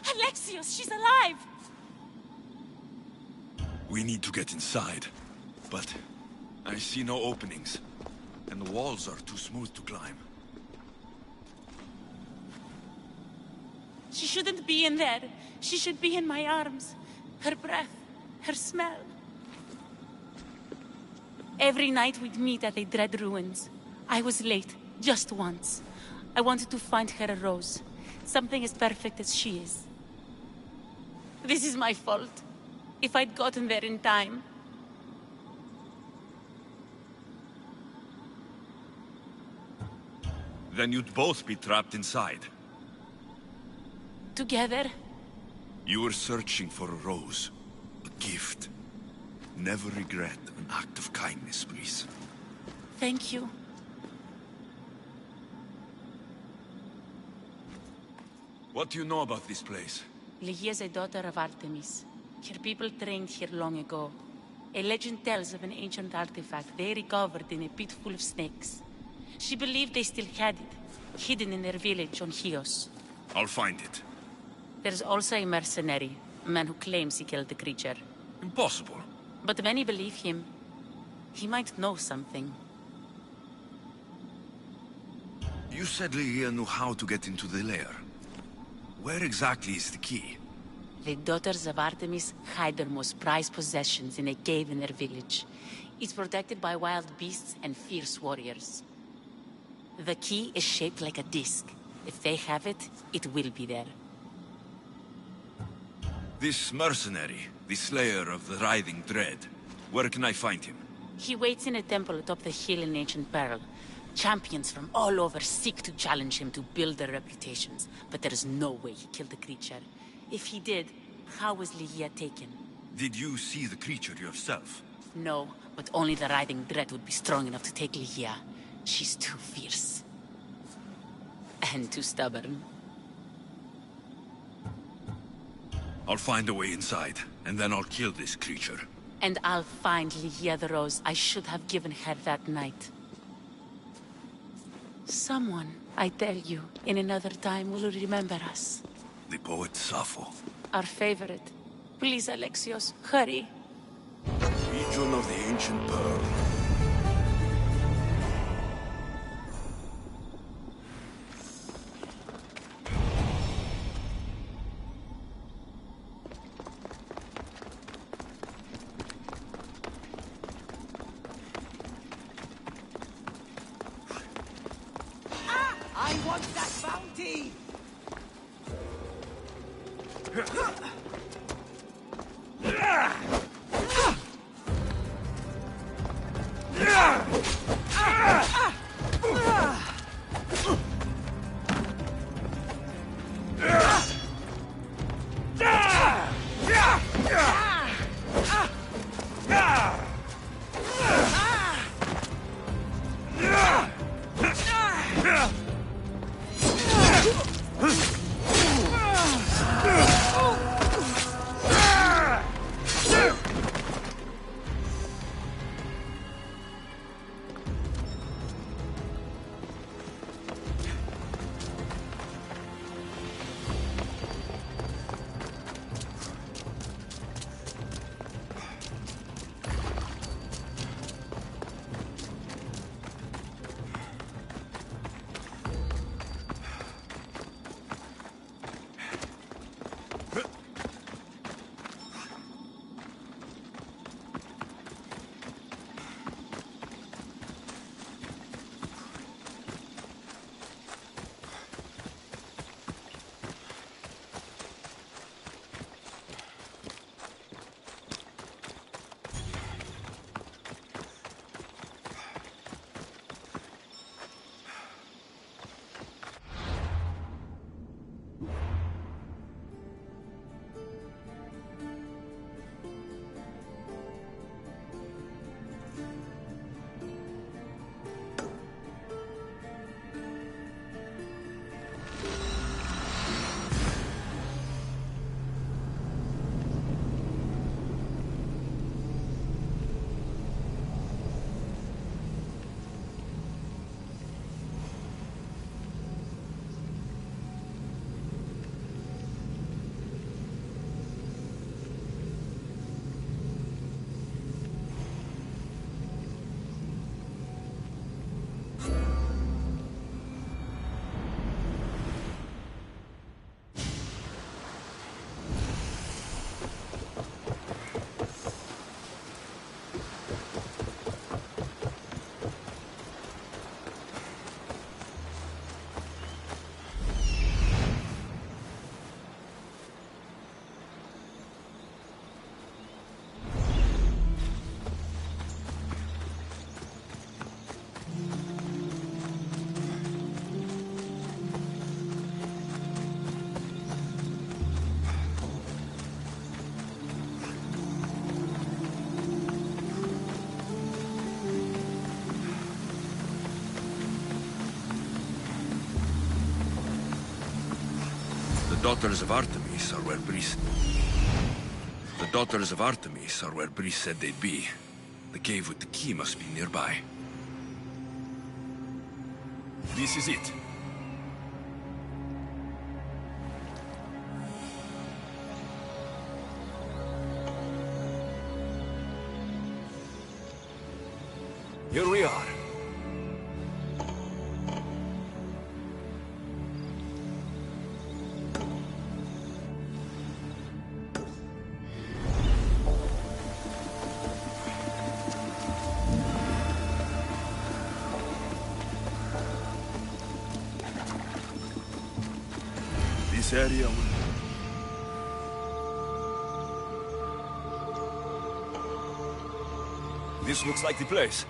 Alexios, she's alive! We need to get inside, but I see no openings, and the walls are too smooth to climb. She shouldn't be in there. She should be in my arms. Her breath, her smell. Every night we'd meet at the dread ruins. I was late, just once. I wanted to find her a rose. Something as perfect as she is. This is my fault. If I'd gotten there in time. Then you'd both be trapped inside. Together? You were searching for a rose. A gift. Never regret an act of kindness, please. Thank you. What do you know about this place? Ligia is a daughter of Artemis. Her people trained here long ago. A legend tells of an ancient artifact they recovered in a pit full of snakes. She believed they still had it, hidden in their village on Chios. I'll find it. There's also a mercenary, a man who claims he killed the creature. Impossible. But many believe him. He might know something. You said Ligia knew how to get into the lair. Where exactly is the key? The daughters of Artemis hide their most prized possessions in a cave in their village. It's protected by wild beasts and fierce warriors. The key is shaped like a disc. If they have it, it will be there. This mercenary, the slayer of the writhing dread, where can I find him? He waits in a temple atop the hill in Ancient Pearl. Champions from all over seek to challenge him to build their reputations, but there is no way he killed the creature. If he did, how was Ligia taken? Did you see the creature yourself? No, but only the writhing dread would be strong enough to take Ligia. She's too fierce. And too stubborn. I'll find a way inside, and then I'll kill this creature. And I'll find Ligia the rose I should have given her that night. Someone, I tell you, in another time will remember us. The poet Sappho. Our favorite. Please, Alexios, hurry. Region of the Ancient Pearl. I want that bounty! daughters of Artemis are where Brice... The daughters of Artemis are where Brice said they'd be. The cave with the key must be nearby. This is it. Here we are. This area will... This looks like the place.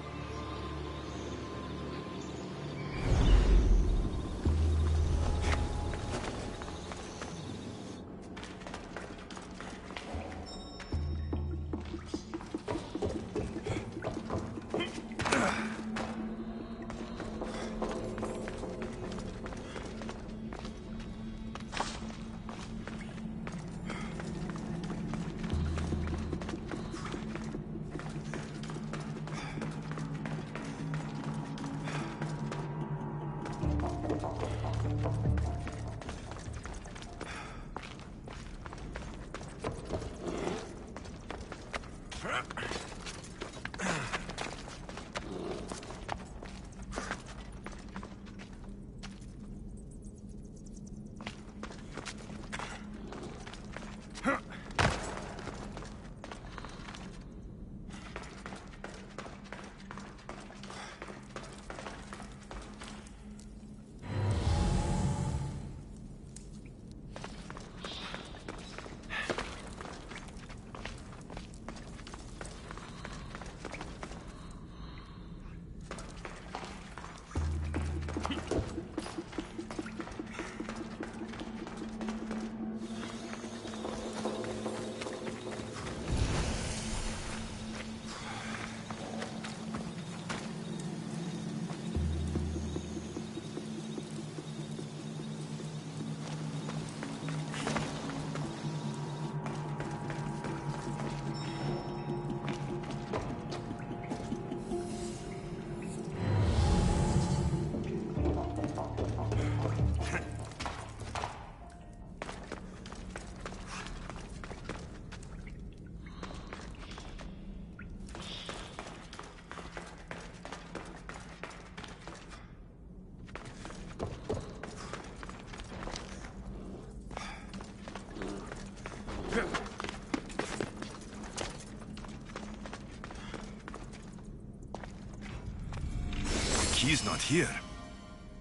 He's not here.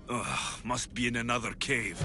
Ugh, must be in another cave.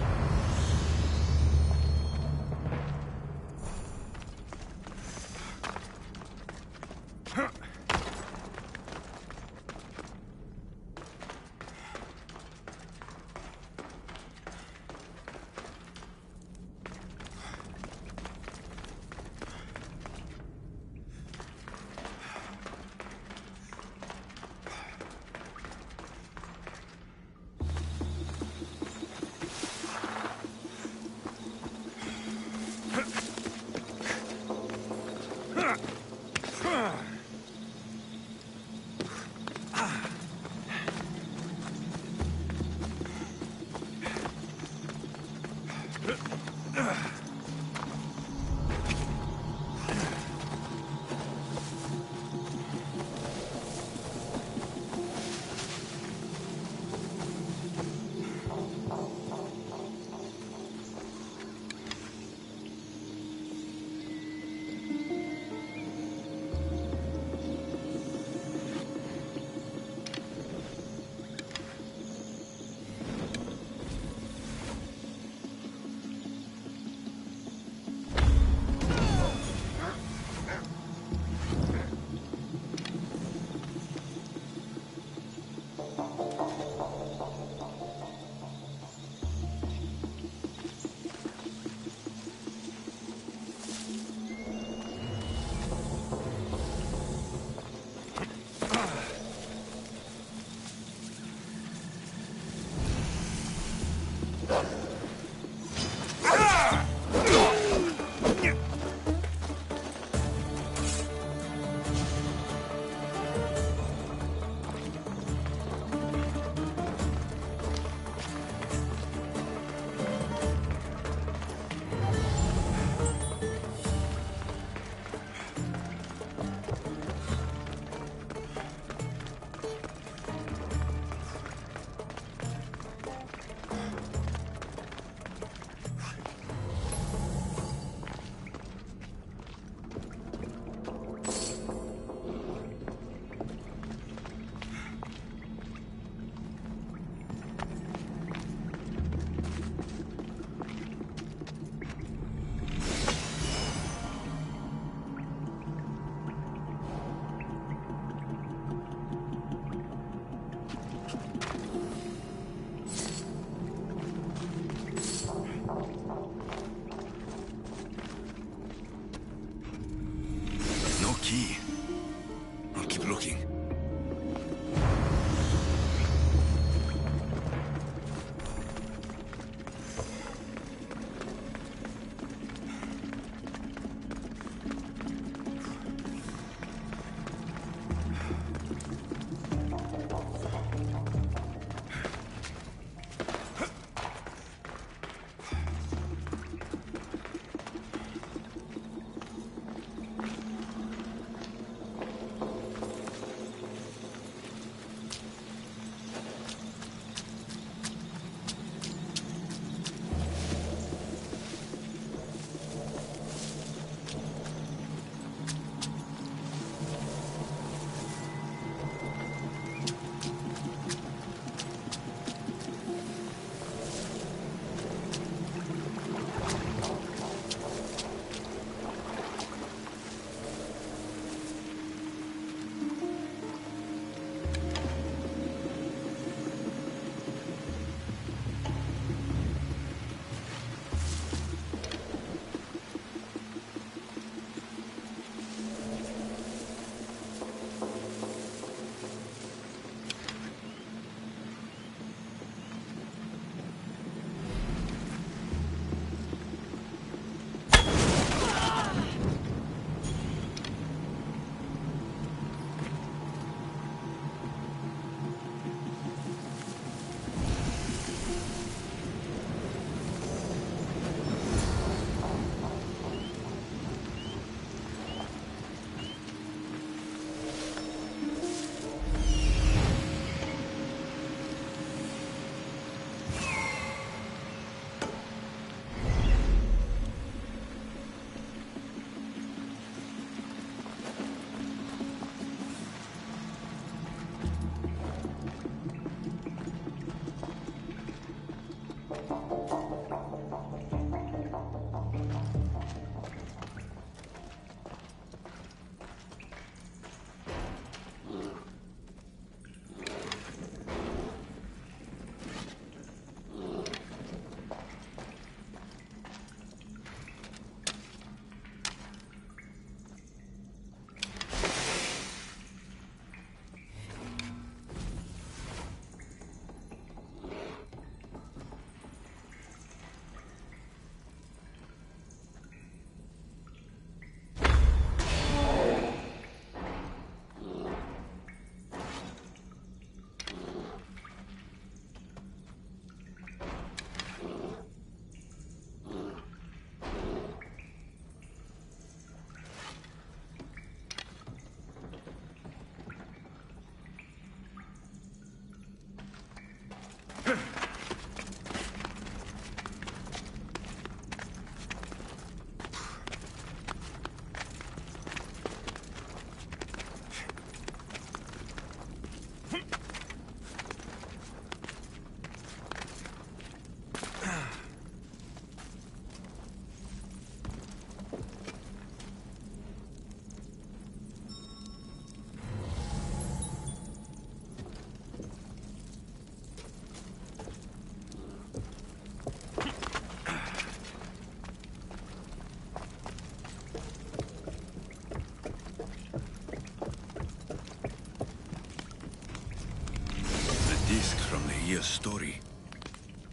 Lygia's story.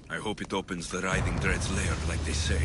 I hope it opens the Writhing Dread's lair like they say.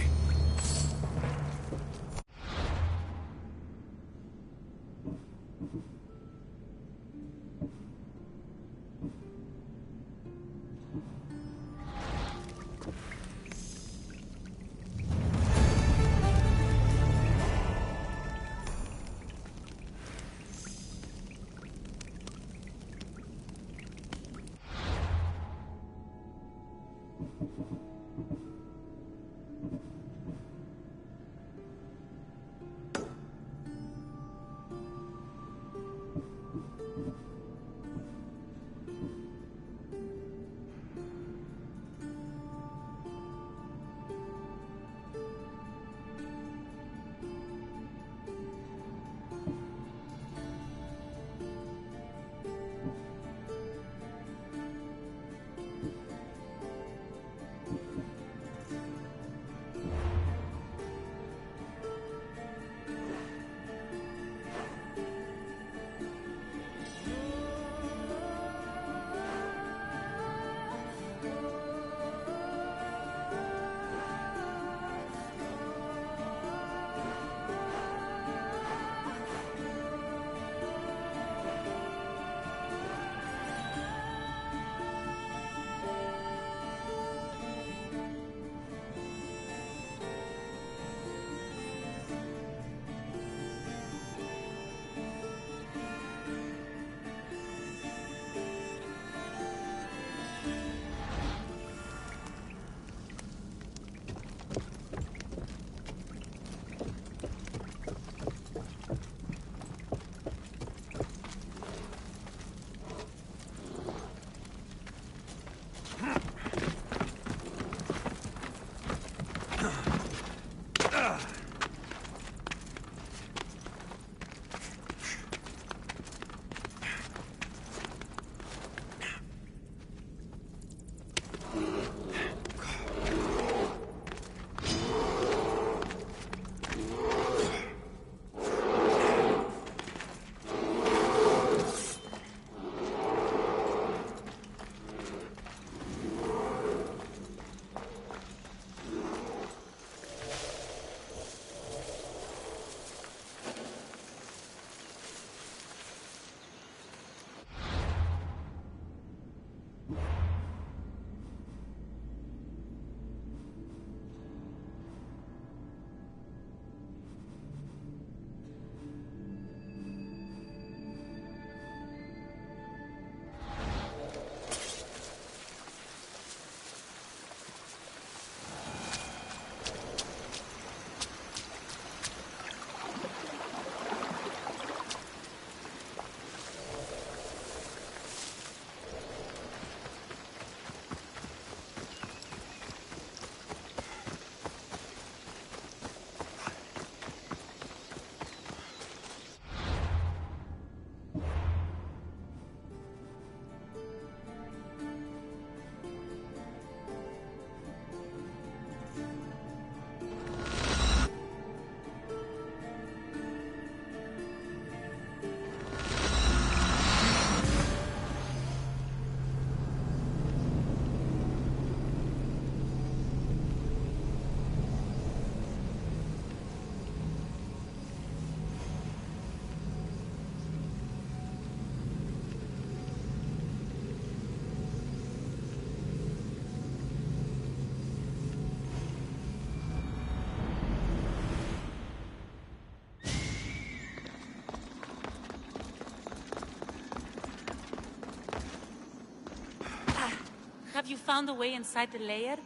Have you found a way inside the lair?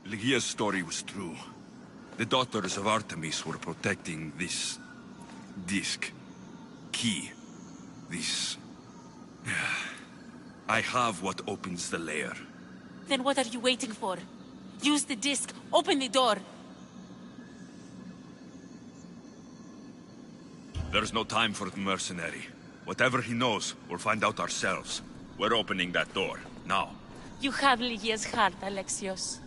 Lygia's story was true. The daughters of Artemis were protecting this... disc. Key. This... I have what opens the lair. Then what are you waiting for? Use the disc. Open the door. There's no time for the mercenary. Whatever he knows, we'll find out ourselves. We're opening that door, now. You have Lygia's heart, Alexios.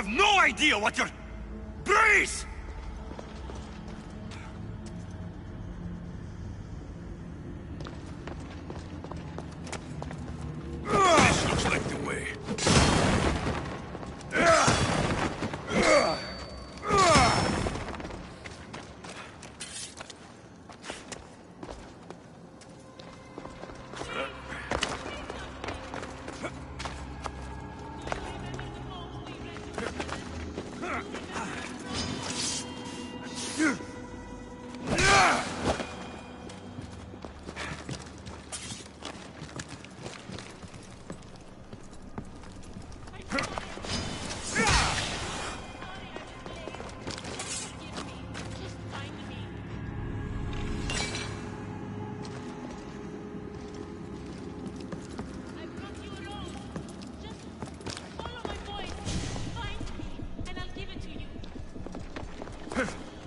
have no idea what you're... Breeze! This looks like the way.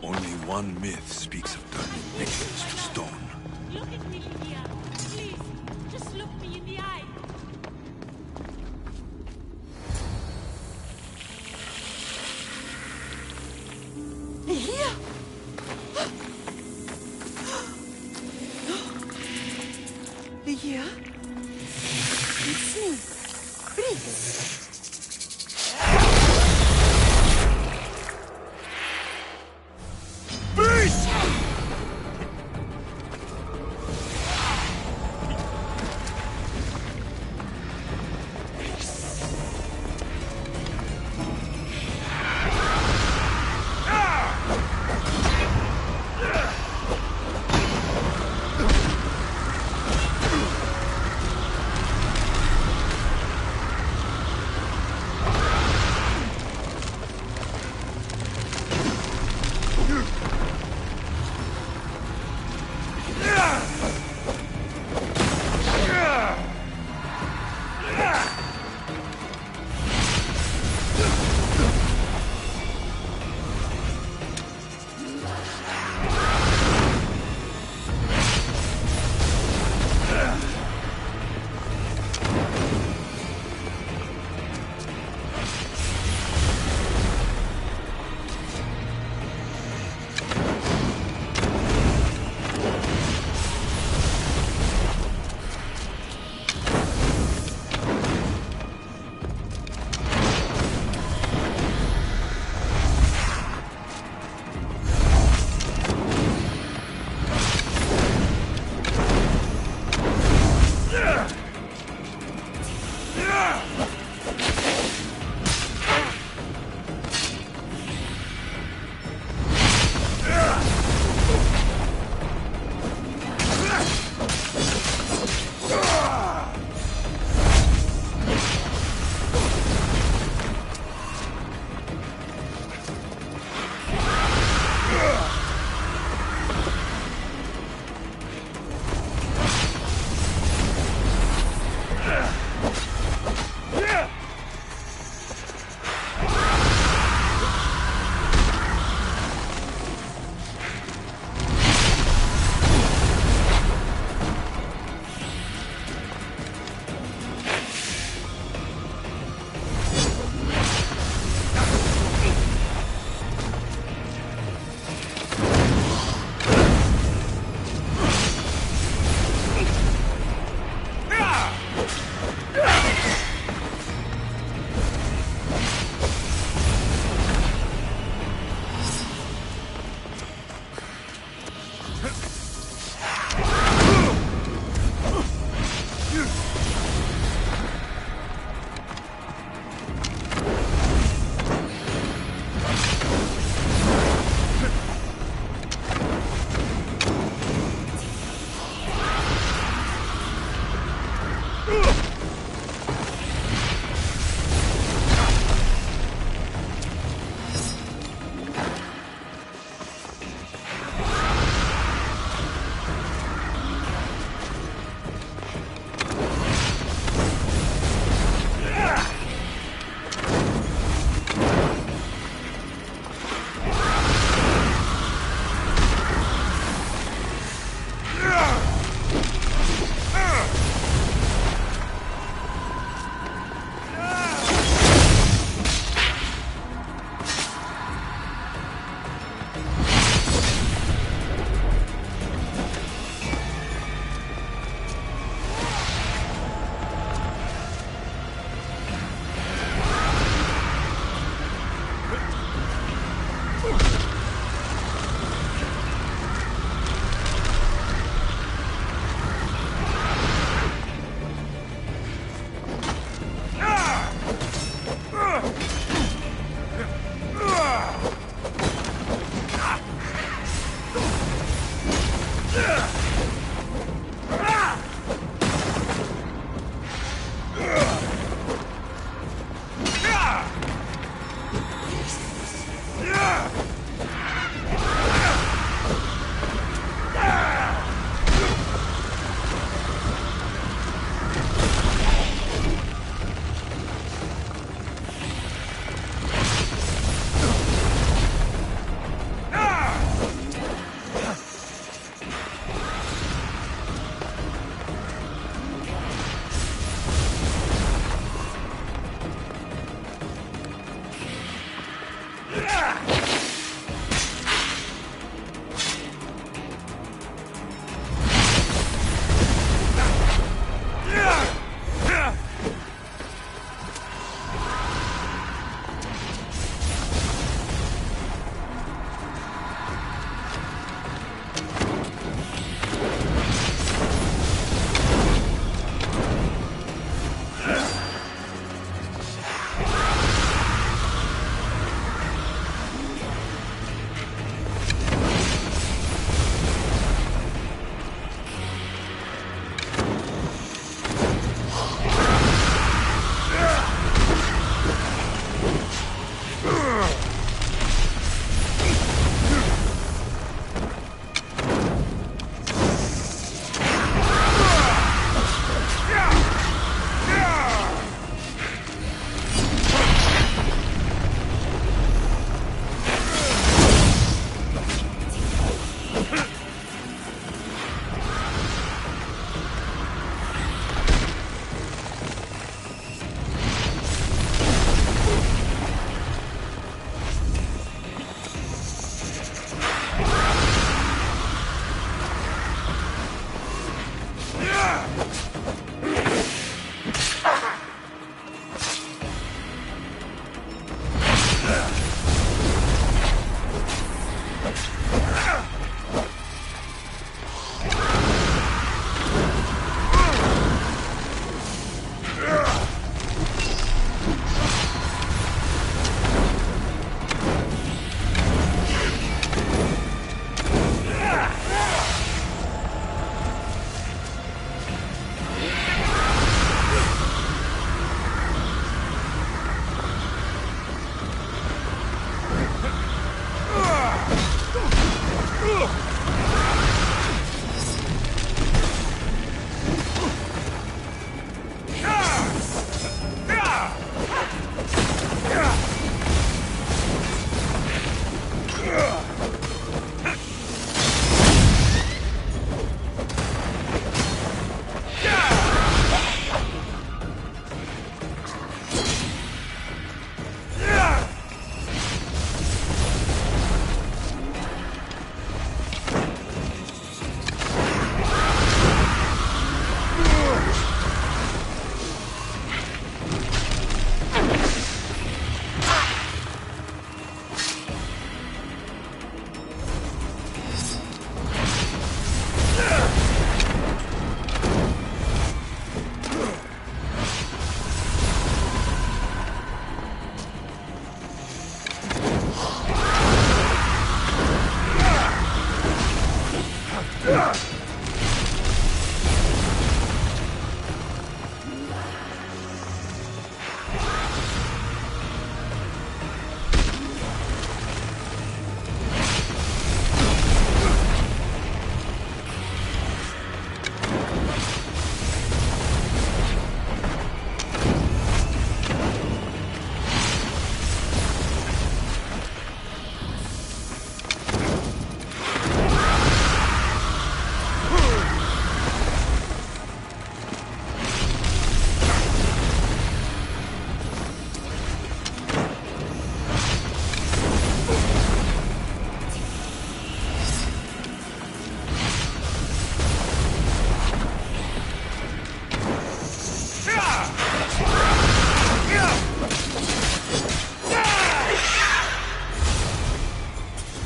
Only one myth speaks of turning pictures to stone. Look at me, Lydia. Please, just look me in the eye. Lydia? Lydia? It's me. Breeze.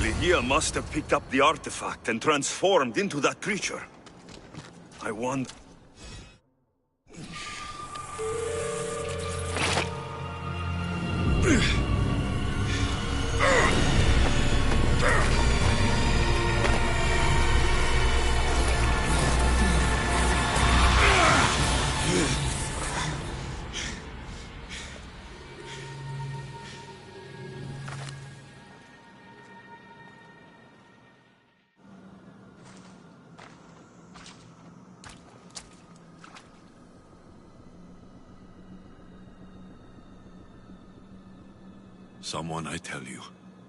Lydia must have picked up the artifact and transformed into that creature. I wonder... Someone, I tell you,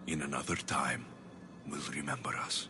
in another time, will remember us.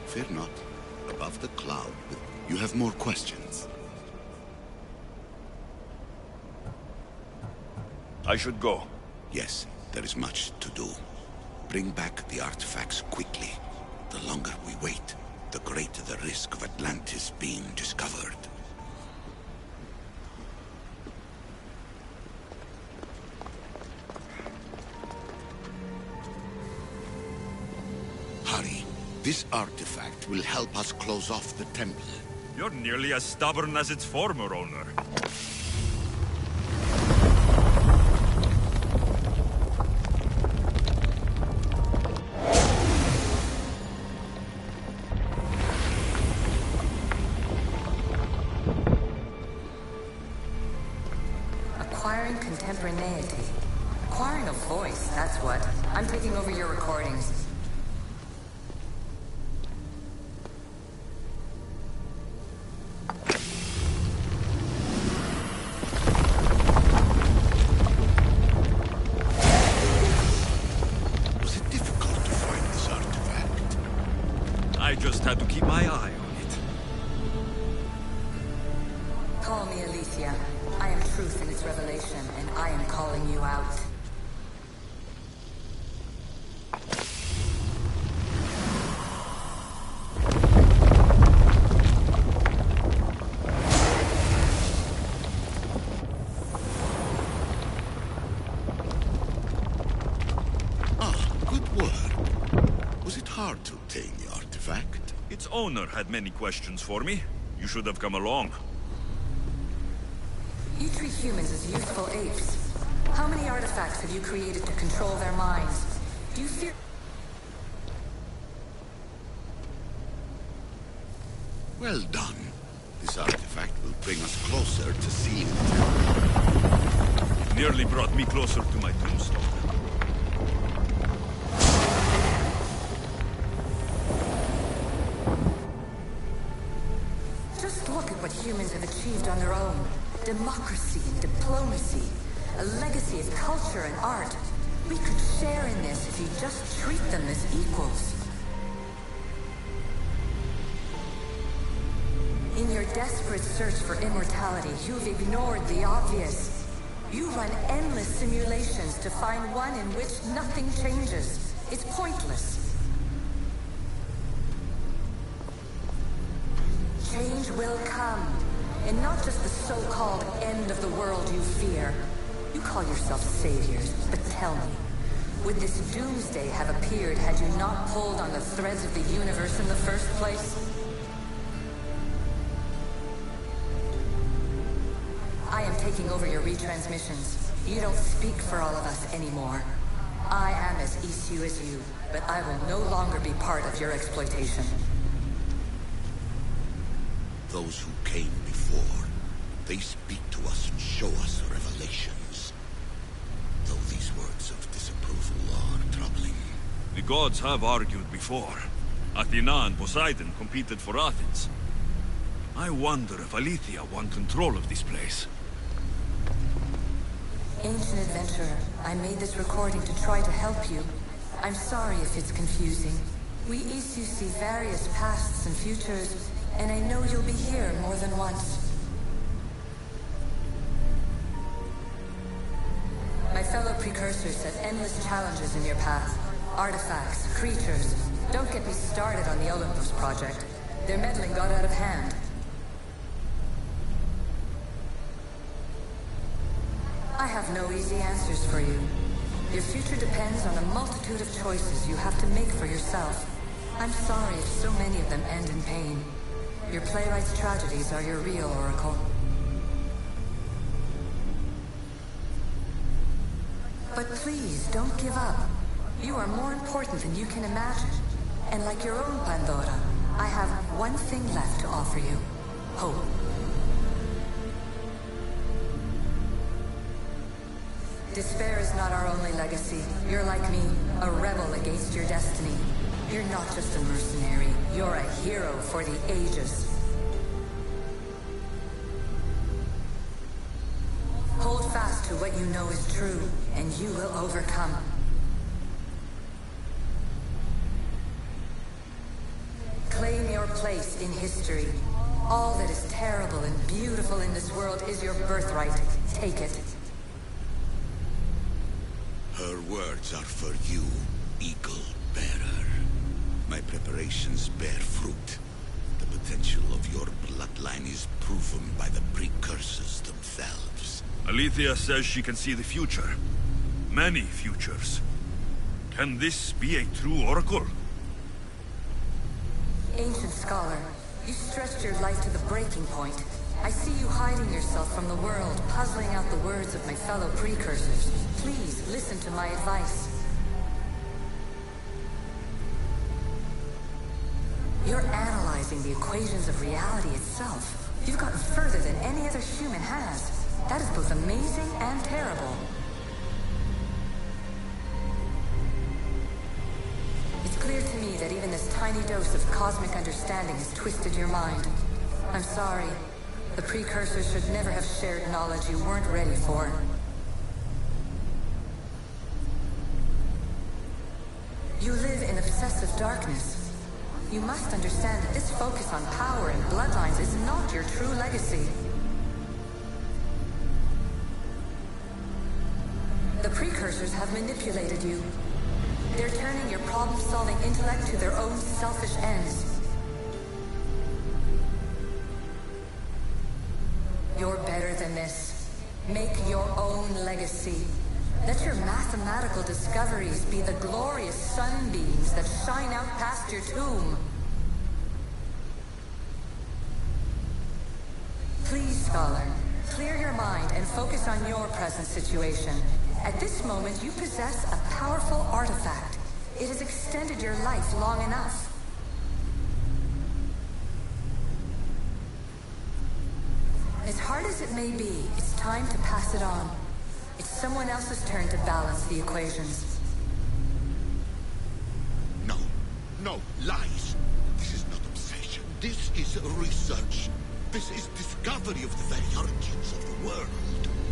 Fear not. Above the cloud, you have more questions. I should go. Yes, there is much to do. Bring back the artifacts quickly. The longer we wait, the greater the risk of Atlantis being discovered. Hurry. This artifact will help us close off the temple. You're nearly as stubborn as its former owner. Acquiring contemporaneity. Acquiring a voice, that's what. I'm taking over your recordings. I just had to keep my eye on it. Call me Alicia. I am truth in its revelation, and I am calling you out. Good work. Was it hard to obtain the artifact? Its owner had many questions for me. You should have come along. You treat humans as useful apes. How many artifacts have you created to control their minds? Do you fear... Well done. This artifact will bring us closer to seeing the temple. It nearly brought me closer to my tombstone. humans have achieved on their own. Democracy and diplomacy. A legacy of culture and art. We could share in this if you just treat them as equals. In your desperate search for immortality, you've ignored the obvious. You run endless simulations to find one in which nothing changes. It's pointless. Change will come, and not just the so-called end of the world you fear. You call yourself saviors, but tell me, would this doomsday have appeared had you not pulled on the threads of the universe in the first place? I am taking over your retransmissions. You don't speak for all of us anymore. I am as issue as you, but I will no longer be part of your exploitation. Those who came before, they speak to us and show us revelations. Though these words of disapproval are troubling. The gods have argued before. Athena and Poseidon competed for Athens. I wonder if Aletheia won control of this place. Ancient adventurer, I made this recording to try to help you. I'm sorry if it's confusing. We Isu see various pasts and futures, and I know you'll be here more than once. My fellow precursors set endless challenges in your path. Artifacts, creatures. Don't get me started on the Olympus project. Their meddling got out of hand. I have no easy answers for you. Your future depends on a multitude of choices you have to make for yourself. I'm sorry if so many of them end in pain. Your playwright's tragedies are your real oracle. But please, don't give up. You are more important than you can imagine. And like your own Pandora, I have one thing left to offer you. Hope. Despair is not our only legacy. You're like me, a rebel against your destiny. You're not just a mercenary, you're a hero for the ages. Hold fast to what you know is true, and you will overcome. Claim your place in history. All that is terrible and beautiful in this world is your birthright. Take it. Her words are for you, Eagle Bearer. My preparations bear fruit. The potential of your bloodline is proven by the precursors themselves. Aletheia says she can see the future. Many futures. Can this be a true oracle? Ancient scholar, you stretched your life to the breaking point. I see you hiding yourself from the world, puzzling out the words of my fellow precursors. Please, listen to my advice. You're analyzing the equations of reality itself. You've gotten further than any other human has. That is both amazing and terrible. It's clear to me that even this tiny dose of cosmic understanding has twisted your mind. I'm sorry. The precursors should never have shared knowledge you weren't ready for. You live in obsessive darkness. You must understand that this focus on power and bloodlines is not your true legacy. The precursors have manipulated you. They're turning your problem-solving intellect to their own selfish ends. You're better than this. Make your own legacy. Let your mathematical discoveries be the glorious sunbeams that shine out past your tomb. Please, scholar, clear your mind and focus on your present situation. At this moment, you possess a powerful artifact. It has extended your life long enough. As hard as it may be, it's time to pass it on. It's someone else's turn to balance the equations. No, lies. This is not obsession. This is research. This is discovery of the very origins of the world.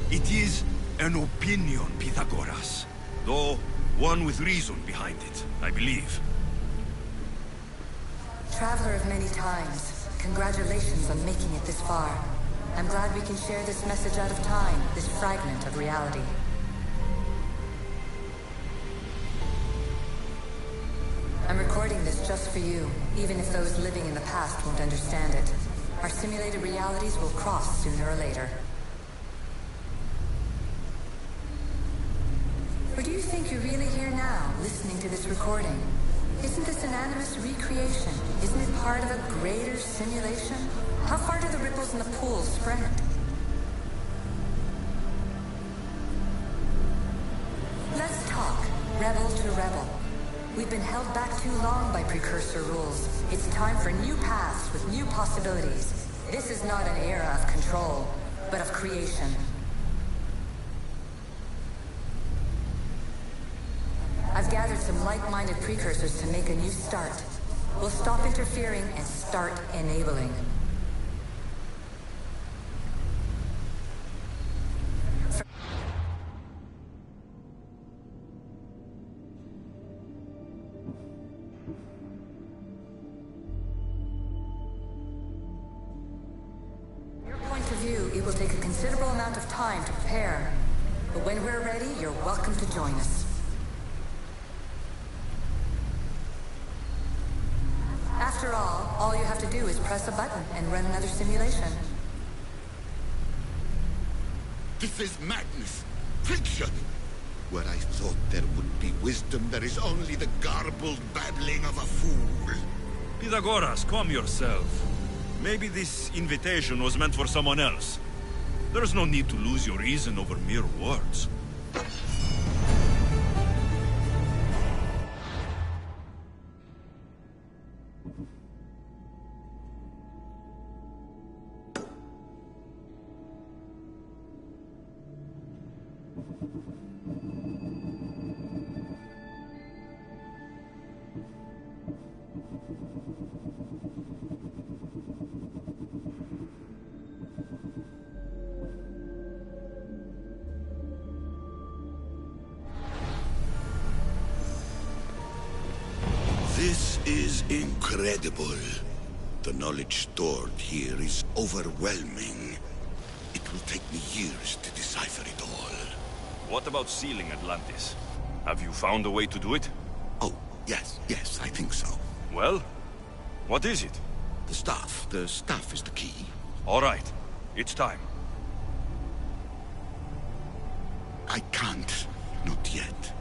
It is an opinion, Pythagoras. Though, one with reason behind it, I believe. Traveler of many times, congratulations on making it this far. I'm glad we can share this message out of time, this fragment of reality. I'm recording this just for you, even if those living in the past won't understand it. Our simulated realities will cross sooner or later. Or do you think you're really here now, listening to this recording? Isn't this an animus recreation? Isn't it part of a greater simulation? How far do the ripples in the pool spread? Let's talk, rebel to rebel. We've been held back too long by precursor rules. It's time for new paths with new possibilities. This is not an era of control, but of creation. I've gathered some like-minded precursors to make a new start. We'll stop interfering and start enabling. From your point of view, it will take a considerable amount of time to prepare. But when we're ready, you're welcome to join us. After all you have to do is press a button and run another simulation. This is madness. Fiction. Where I thought there would be wisdom, there is only the garbled babbling of a fool. Pythagoras, calm yourself. Maybe this invitation was meant for someone else. There's no need to lose your reason over mere words. This is incredible. The knowledge stored here is overwhelming. It will take me years to decipher it all. What about sealing Atlantis? Have you found a way to do it? Oh, yes, I think so. Well, what is it? The staff is the key. All right, it's time. I can't, not yet.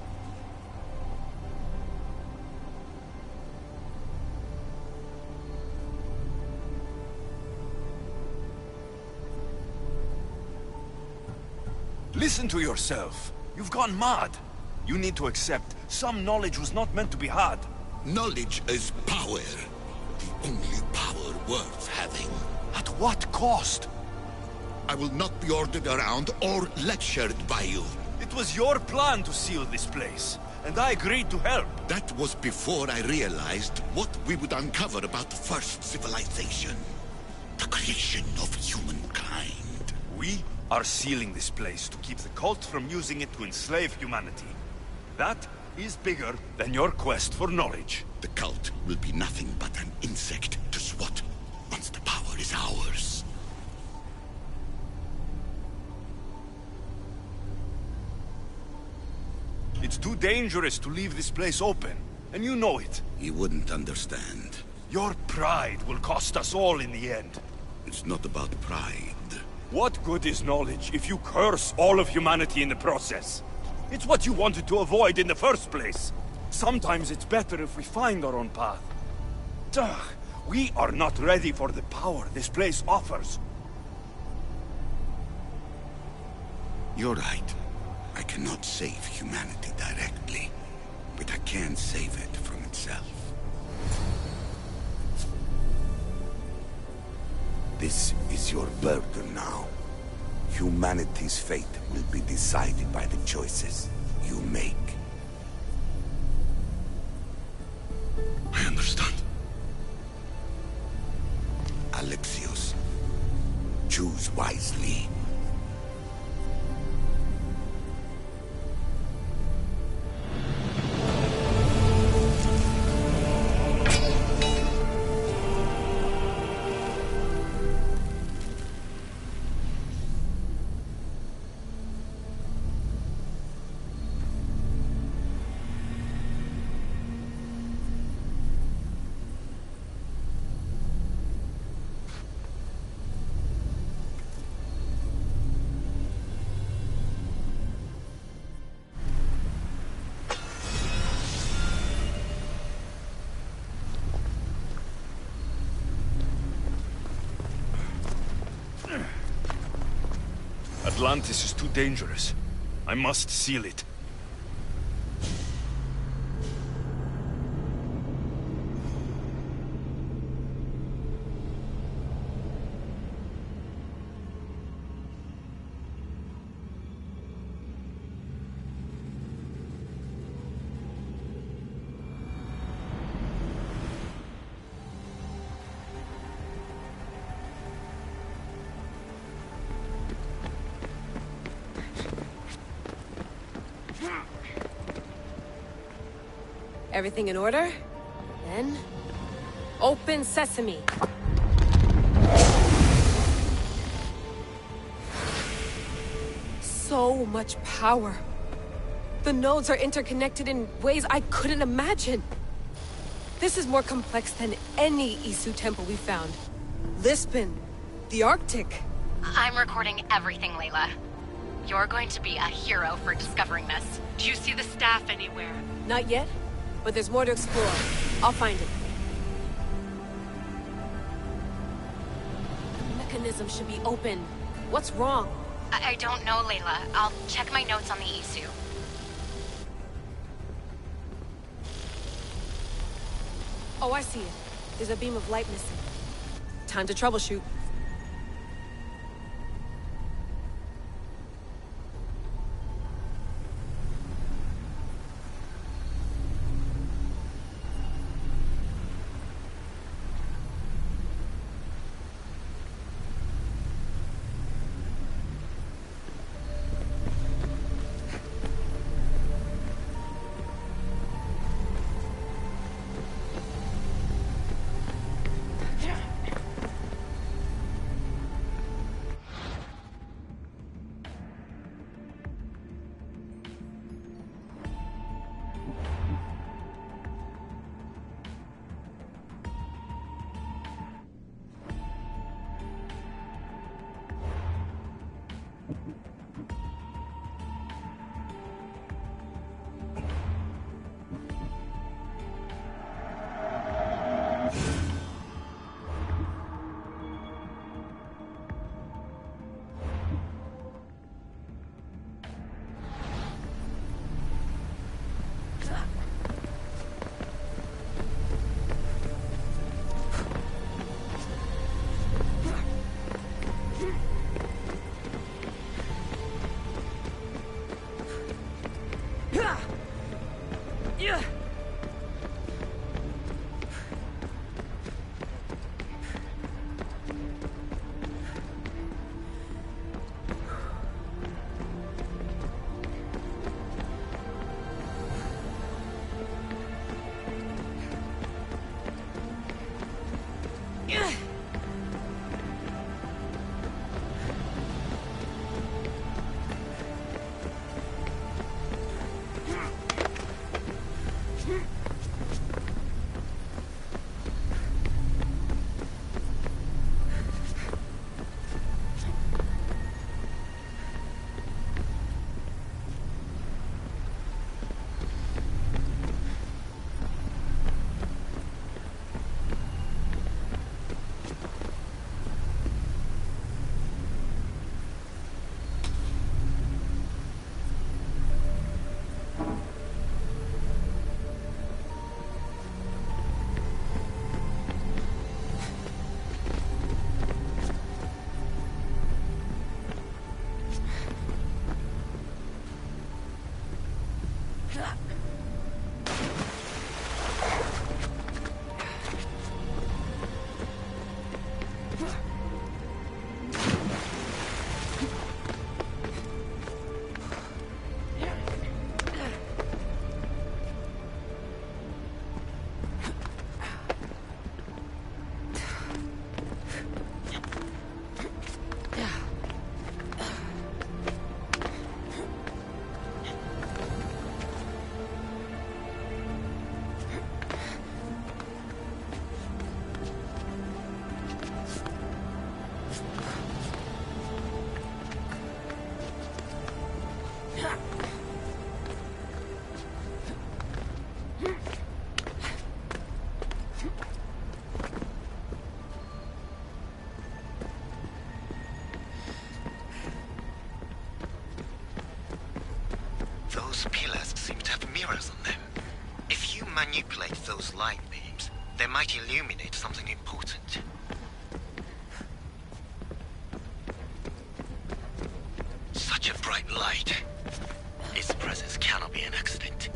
Listen to yourself. You've gone mad. You need to accept some knowledge was not meant to be had. Knowledge is power. The only power worth having. At what cost? I will not be ordered around or lectured by you. It was your plan to seal this place, and I agreed to help. That was before I realized what we would uncover about the first civilization. The creation of humankind. We are sealing this place to keep the cult from using it to enslave humanity. That is bigger than your quest for knowledge. The cult will be nothing but an insect to swat once the power is ours. It's too dangerous to leave this place open, and you know it. He wouldn't understand. Your pride will cost us all in the end. It's not about pride. What good is knowledge if you curse all of humanity in the process? It's what you wanted to avoid in the first place. Sometimes it's better if we find our own path. Duh, we are not ready for the power this place offers. You're right. I cannot save humanity directly, but I can save it from itself. This is your burden now. Humanity's fate will be decided by the choices you make. I understand. Alexios, Choose wisely. Atlantis is too dangerous. I must seal it. Everything in order? Then... open sesame! So much power. The nodes are interconnected in ways I couldn't imagine. This is more complex than any Isu temple we found. Lisbon, the Arctic. I'm recording everything, Layla. You're going to be a hero for discovering this. Do you see the staff anywhere? Not yet, but there's more to explore. I'll find it. The mechanism should be open. What's wrong? I don't know, Layla. I'll check my notes on the Isu. Oh, I see it. There's a beam of light missing. Time to troubleshoot. They might illuminate something important. Such a bright light. Its presence cannot be an accident.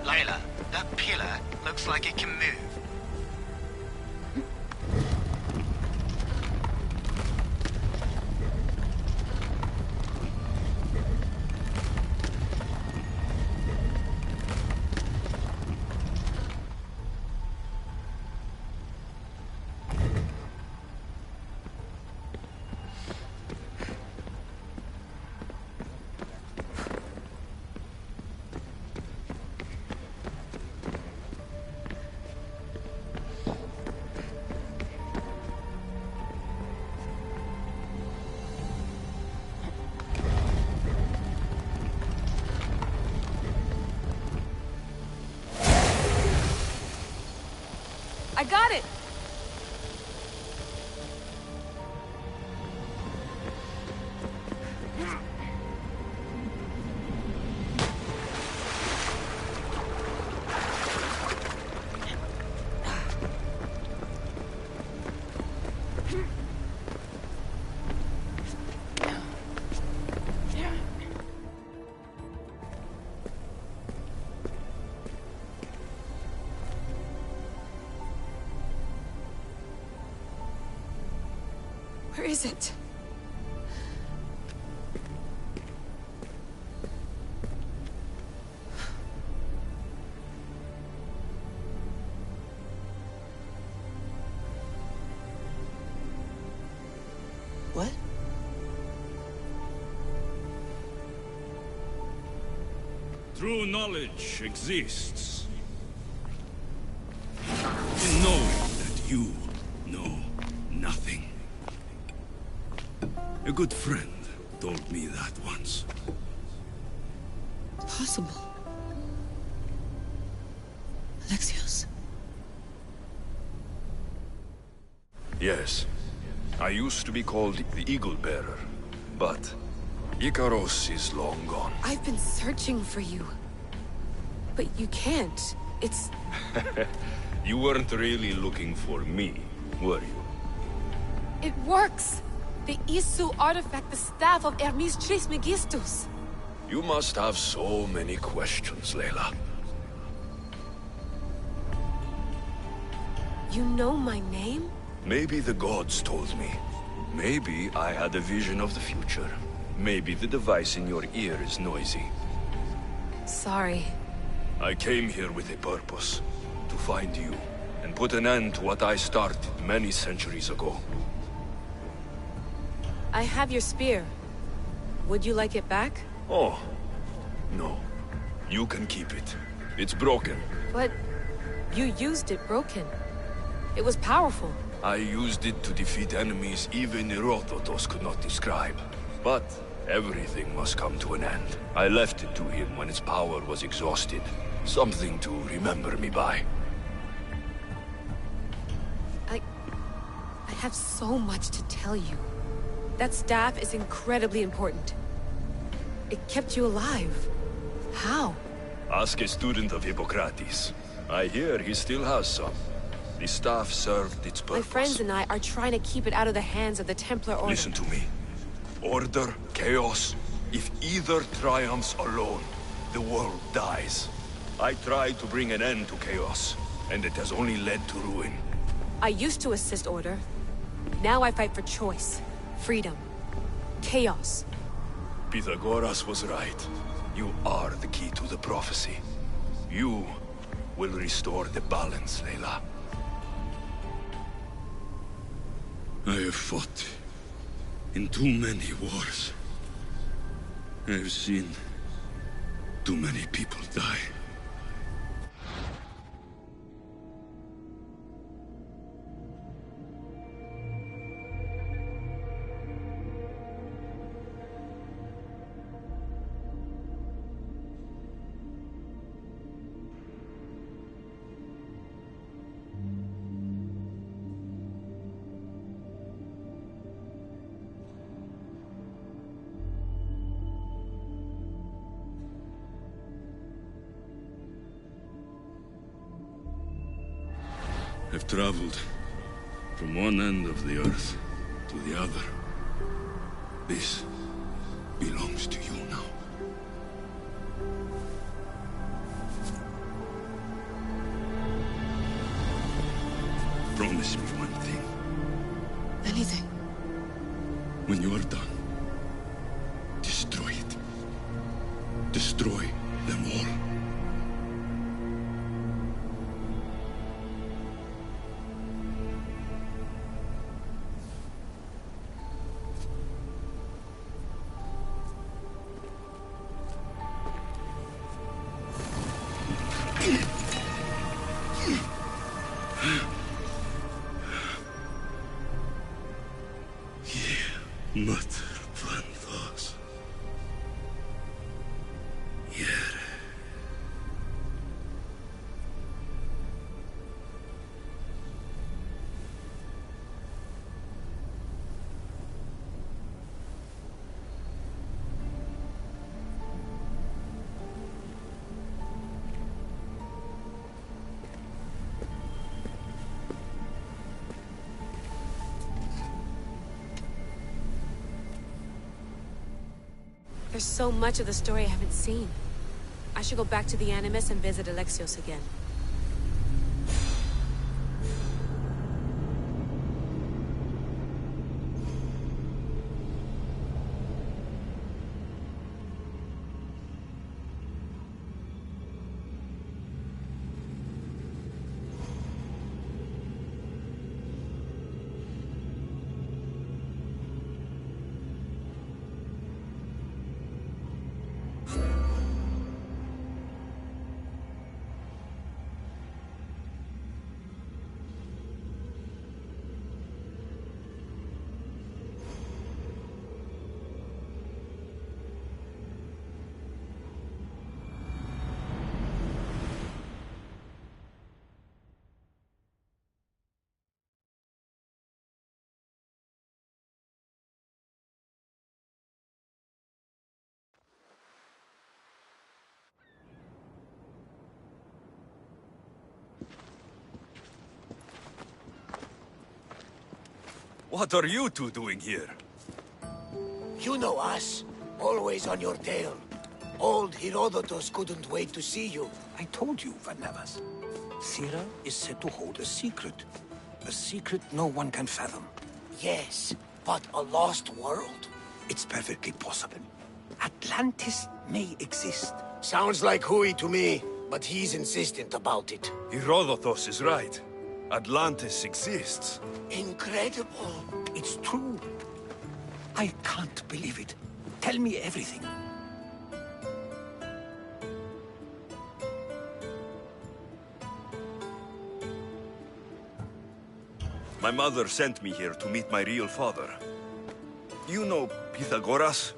Layla, that pillar looks like it can move. I got it! Where is it? What? True knowledge exists in knowing that you know nothing. A good friend told me that once. Possible. Alexios? Yes. I used to be called the Eagle Bearer, but Icaros is long gone. I've been searching for you. But you can't. It's... You weren't really looking for me, were you? It works! The Isu artifact, the staff of Hermes Trismegistus. You must have so many questions, Layla. You know my name? Maybe the gods told me. Maybe I had a vision of the future. Maybe the device in your ear is noisy. Sorry. I came here with a purpose. To find you, and put an end to what I started many centuries ago. I have your spear. Would you like it back? Oh, no. You can keep it. It's broken. But you used it broken. It was powerful. I used it to defeat enemies even Herodotus could not describe. But everything must come to an end. I left it to him when its power was exhausted. Something to remember me by. I have so much to tell you. That staff is incredibly important. It kept you alive. How? Ask a student of Hippocrates. I hear he still has some. The staff served its purpose. My friends and I are trying to keep it out of the hands of the Templar Order. Listen to me. Order, chaos. If either triumphs alone, the world dies. I tried to bring an end to chaos, and it has only led to ruin. I used to assist Order. Now I fight for choice. Freedom. chaos. Pythagoras was right. You are the key to the prophecy. You will restore the balance, Layla. I have fought in too many wars. I have seen too many people die. I've traveled from one end of the earth to the other. This belongs to you now. Promise me one thing. Anything. When you are done, destroy it. Destroy them all. Mother Bandos. Yere. There's so much of the story I haven't seen. I should go back to the Animus and visit Alexios again. What are you two doing here? You know us. Always on your tail. Old Herodotus couldn't wait to see you. I told you, Varnavas. Thera is said to hold a secret. A secret no one can fathom. Yes, but a lost world? It's perfectly possible. Atlantis may exist. Sounds like Hui to me, but he's insistent about it. Herodotus is right. Atlantis exists. Incredible. It's true. I can't believe it. Tell me everything. My mother sent me here to meet my real father. You know Pythagoras?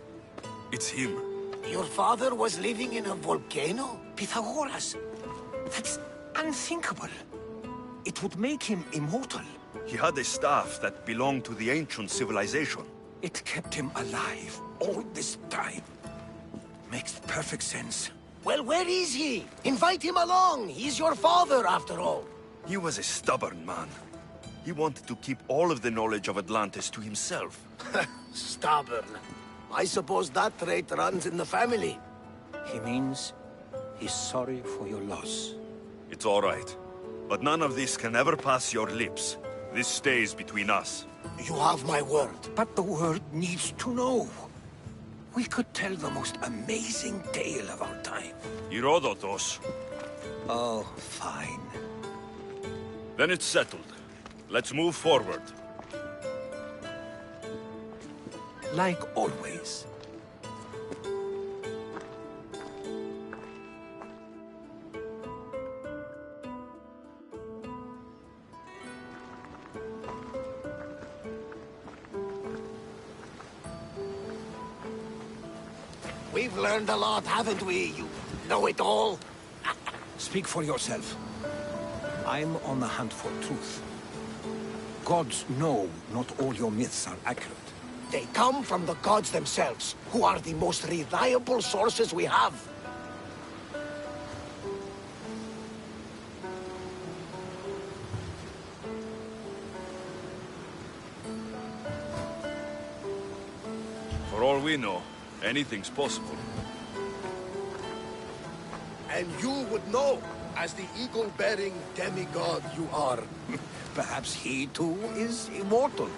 It's him. Your father was living in a volcano? Pythagoras. That's unthinkable. It would make him immortal. He had a staff that belonged to the ancient civilization. It kept him alive all this time. Makes perfect sense. Well, where is he? Invite him along. He's your father, after all. He was a stubborn man. He wanted to keep all of the knowledge of Atlantis to himself. Stubborn. I suppose that trait runs in the family. He means he's sorry for your loss. It's all right. But none of this can ever pass your lips. This stays between us. You have my word. But the world needs to know. We could tell the most amazing tale of our time. Herodotos. Oh, fine. Then it's settled. Let's move forward. Like always. We've learned a lot, haven't we? You know-it-all. Speak for yourself. I'm on the hunt for truth. Gods know not all your myths are accurate. They come from the gods themselves, who are the most reliable sources we have. For all we know, anything's possible. And you would know, as the eagle-bearing demigod you are. Perhaps he too is immortal.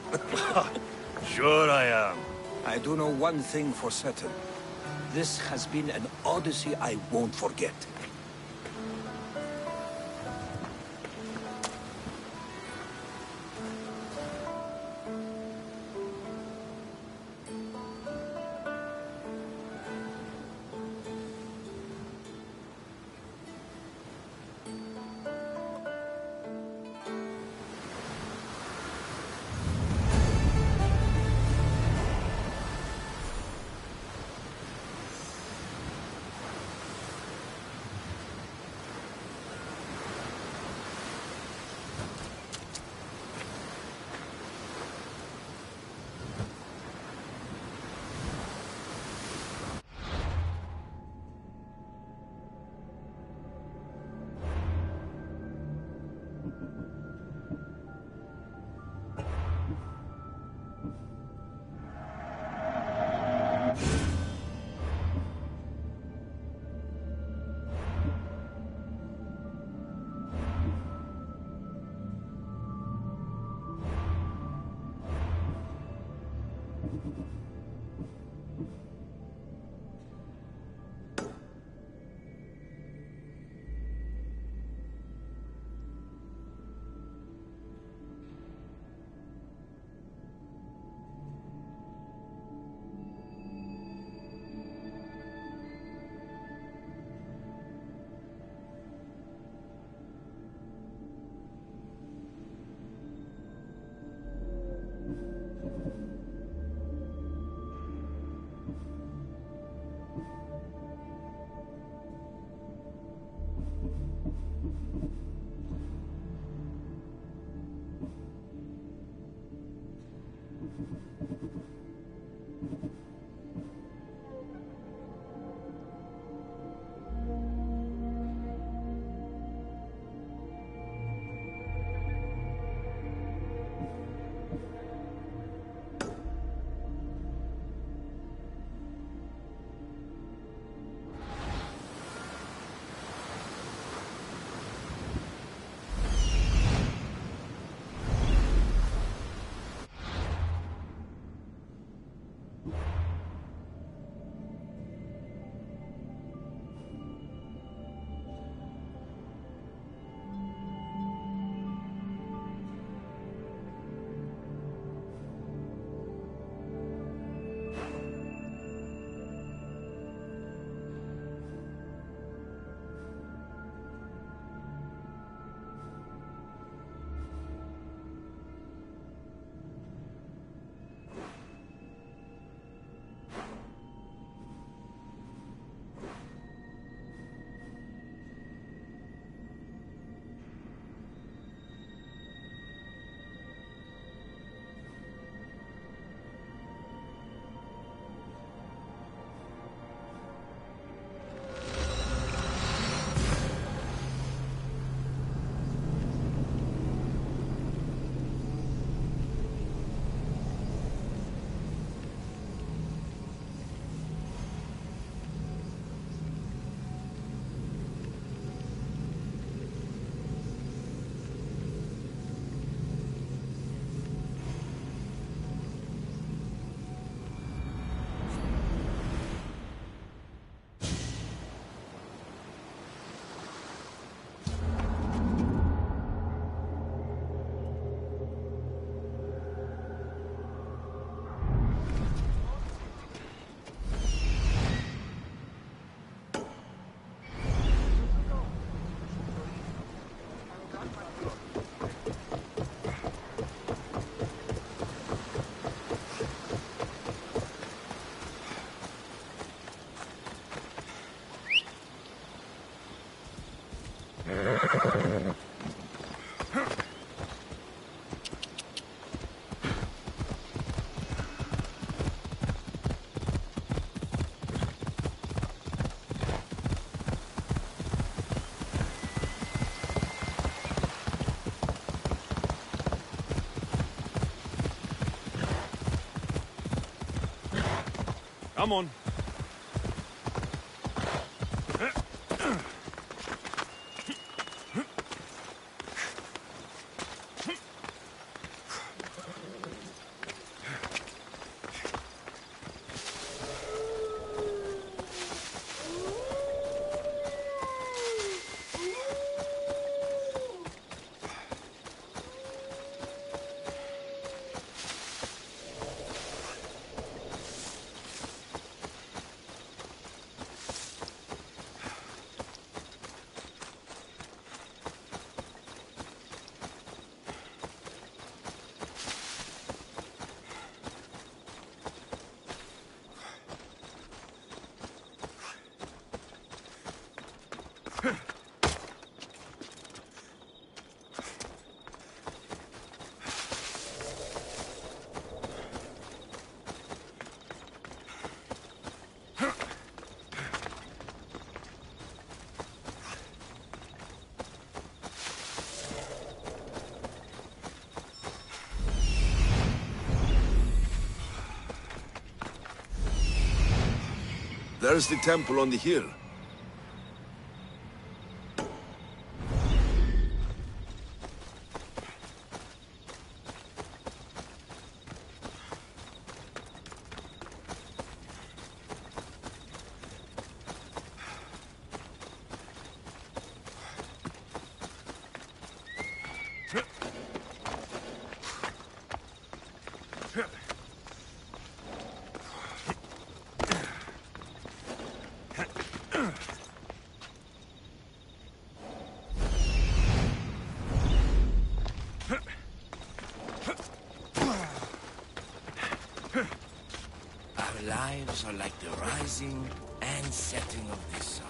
Sure I am. I do know one thing for certain. This has been an Odyssey I won't forget. Come on. There's the temple on the hill. Our lives are like the rising and setting of the sun.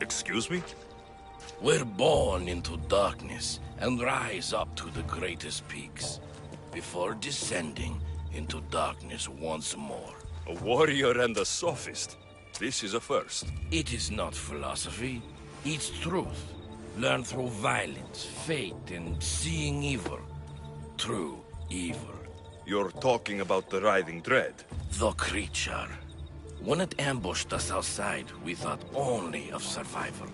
Excuse me? We're born into darkness and rise up to the greatest peaks, before descending into darkness once more. A warrior and a sophist. This is a first. It is not philosophy, it's truth. Learned through violence, fate, and seeing evil. True evil. You're talking about the writhing dread? The creature. When it ambushed us outside, we thought only of survival.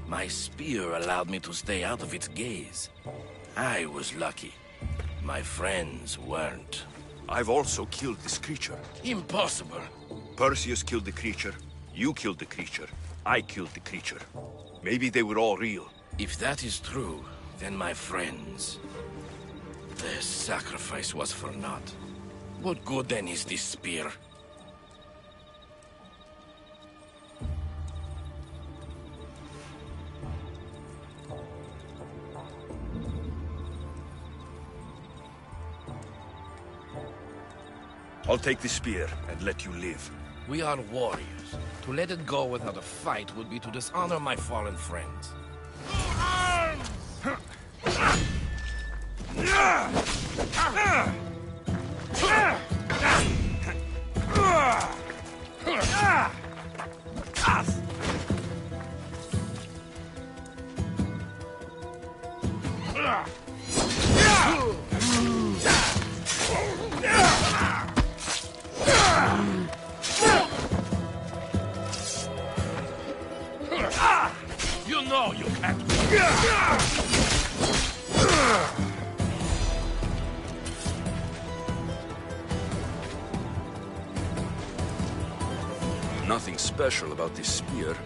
My spear allowed me to stay out of its gaze. I was lucky. My friends weren't. I've also killed this creature. Impossible. Perseus killed the creature. You killed the creature. I killed the creature. Maybe they were all real. If that is true, then my friends... their sacrifice was for naught. What good then is this spear? I'll take the spear and let you live. We are warriors. To let it go without a fight would be to dishonor my fallen friends. You know you can't. nothing special about this spear.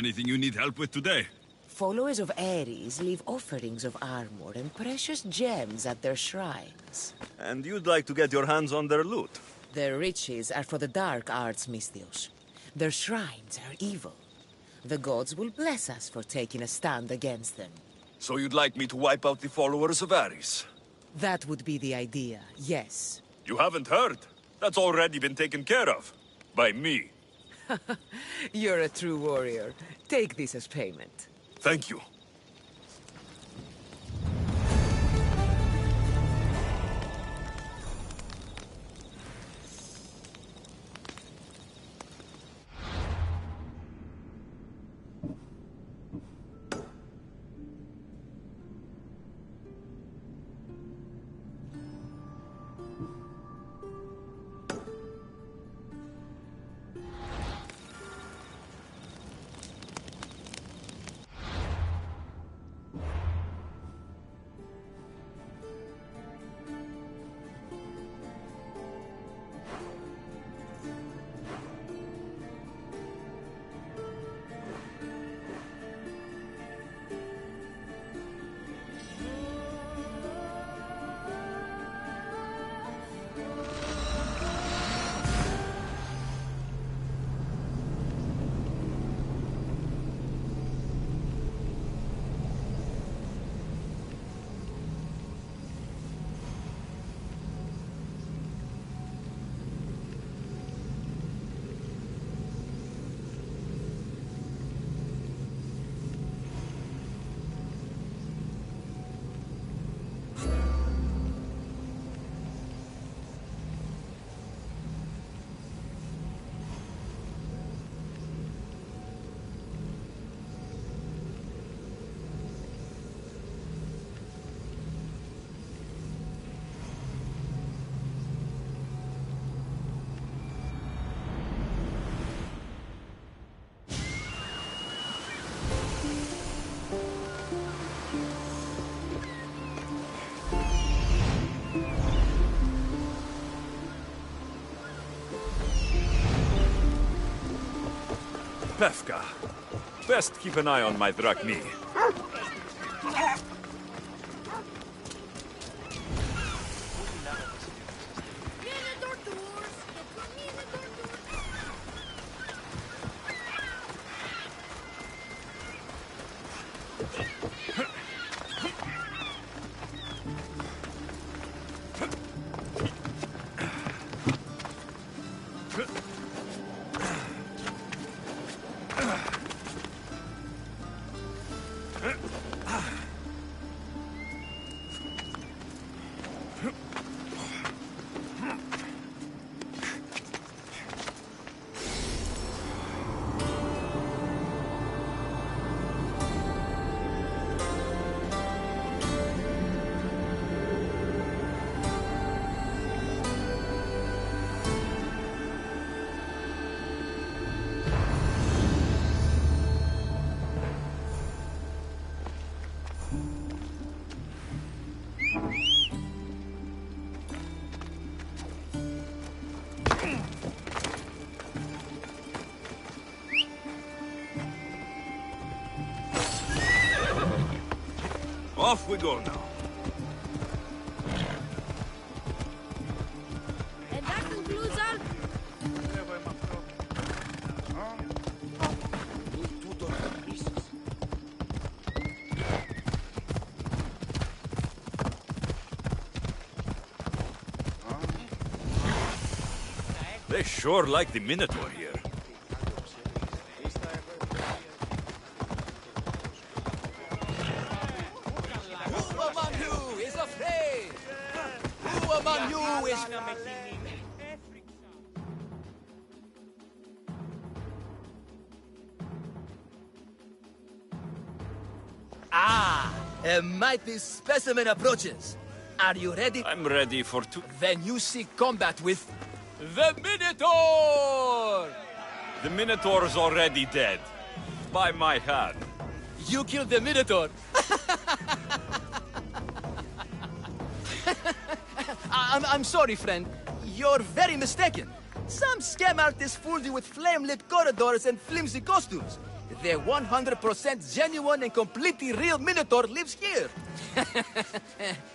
Anything you need help with today? Followers of Ares leave offerings of armor and precious gems at their shrines. And you'd like to get your hands on their loot? Their riches are for the dark arts, Misthios. Their shrines are evil. The gods will bless us for taking a stand against them. So you'd like me to wipe out the followers of Ares? That would be the idea, yes. You haven't heard? That's already been taken care of. By me. You're a true warrior. Take this as payment. Thank you. Pefka. Best keep an eye on my Drachmi. Off we go now. And that concludes our... They sure like the Minotaur here. Who among you is afraid? Who among you is... Ah, a mighty specimen approaches. Are you ready? I'm ready for two. Then you seek combat with... the Minotaur! The Minotaur's already dead. By my hand. You killed the Minotaur? I'm sorry, friend. You're very mistaken. Some scam artists fooled you with flame-lit corridors and flimsy costumes. The 100% genuine and completely real Minotaur lives here.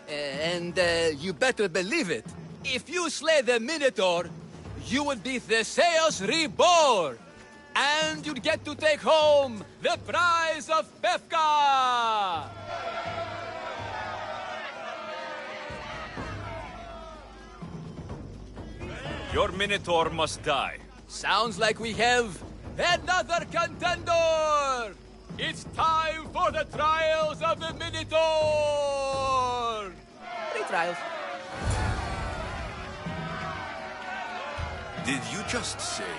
And you better believe it. If you slay the Minotaur, you would be Theseus reborn. And you'd get to take home the prize of Befka! Your Minotaur must die. Sounds like we have another contender! It's time for the trials of the Minotaur! 3 trials. Did you just say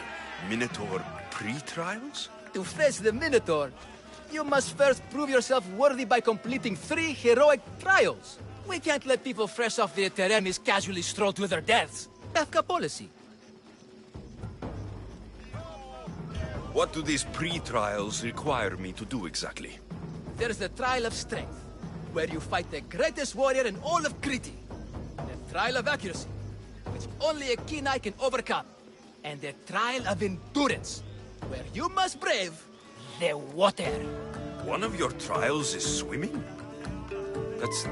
Minotaur pre-trials? To face the Minotaur, you must first prove yourself worthy by completing 3 heroic trials. We can't let people fresh off the Teremis casually stroll to their deaths. Befka policy. What do these pre-trials require me to do exactly? There's the Trial of Strength, where you fight the greatest warrior in all of Crete. The Trial of Accuracy, which only a keen eye can overcome. And the Trial of Endurance, where you must brave the water. One of your trials is swimming? That's...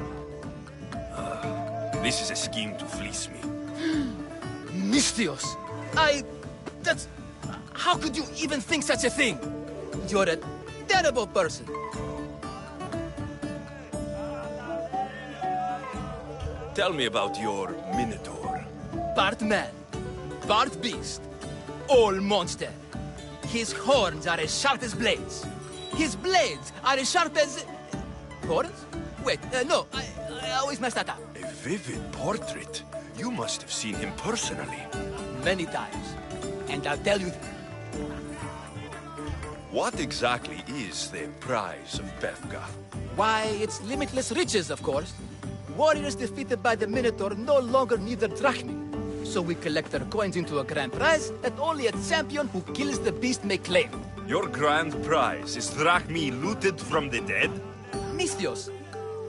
this is a scheme to fleece me. Misthios! That's... How could you even think such a thing? You're a terrible person. Tell me about your Minotaur. Part man, part beast, all monster. His horns are as sharp as blades. His blades are as sharp as... Horns? Wait, no, I always mess that up. A vivid portrait. You must have seen him personally. Many times. And I'll tell you... What exactly is the prize of Befka? Why, it's limitless riches, of course. Warriors defeated by the Minotaur no longer need their drachmi. So we collect their coins into a grand prize that only a champion who kills the beast may claim. Your grand prize is drachmi looted from the dead? Misthios,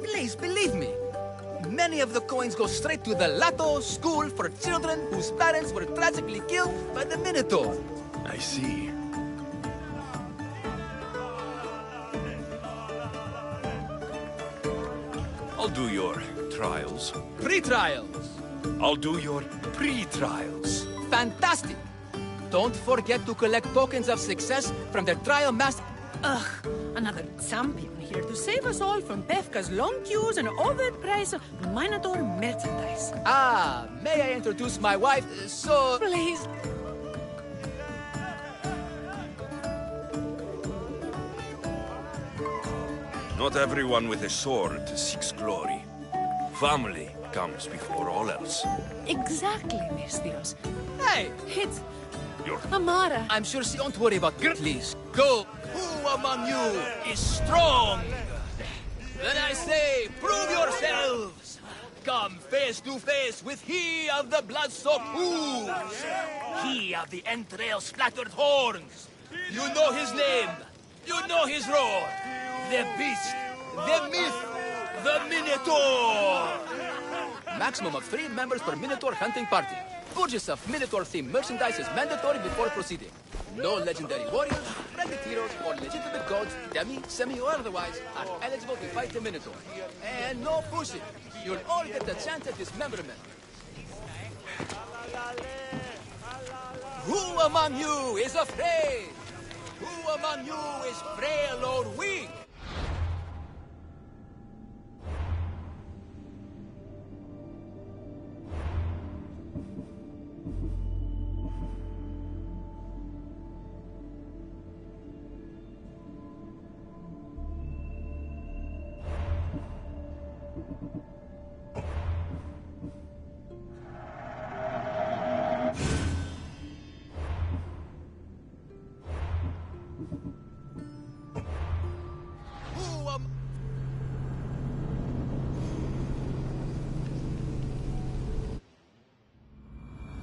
please believe me. Many of the coins go straight to the Lato school for children whose parents were tragically killed by the Minotaur. I see. I'll do your trials. Pre-trials. I'll do your pre-trials. Fantastic! Don't forget to collect tokens of success from the trial master. Ugh, another champion here to save us all from Befka's long queues and overpriced Minotaur merchandise. Ah, may I introduce my wife, so... Please. Not everyone with a sword seeks glory. Family comes before all else. Exactly, Misthios. Hey! It's... Your... Amara. I'm sure she won't worry about it. Please, go. Who among you is strong? Then I say, prove yourselves. Come face to face with he of the blood-soaked hooves. He of the entrail-splattered horns. You know his name. You know his roar. The beast, the myth, the Minotaur. Maximum of 3 members per Minotaur hunting party. Purchase of Minotaur-themed merchandise is mandatory before proceeding. No legendary warriors, branded heroes, or legitimate gods, demi, semi, or otherwise, are eligible to fight the Minotaur. And no pushing. You'll all get the chance at dismemberment. Who among you is afraid? Who among you is frail or weak?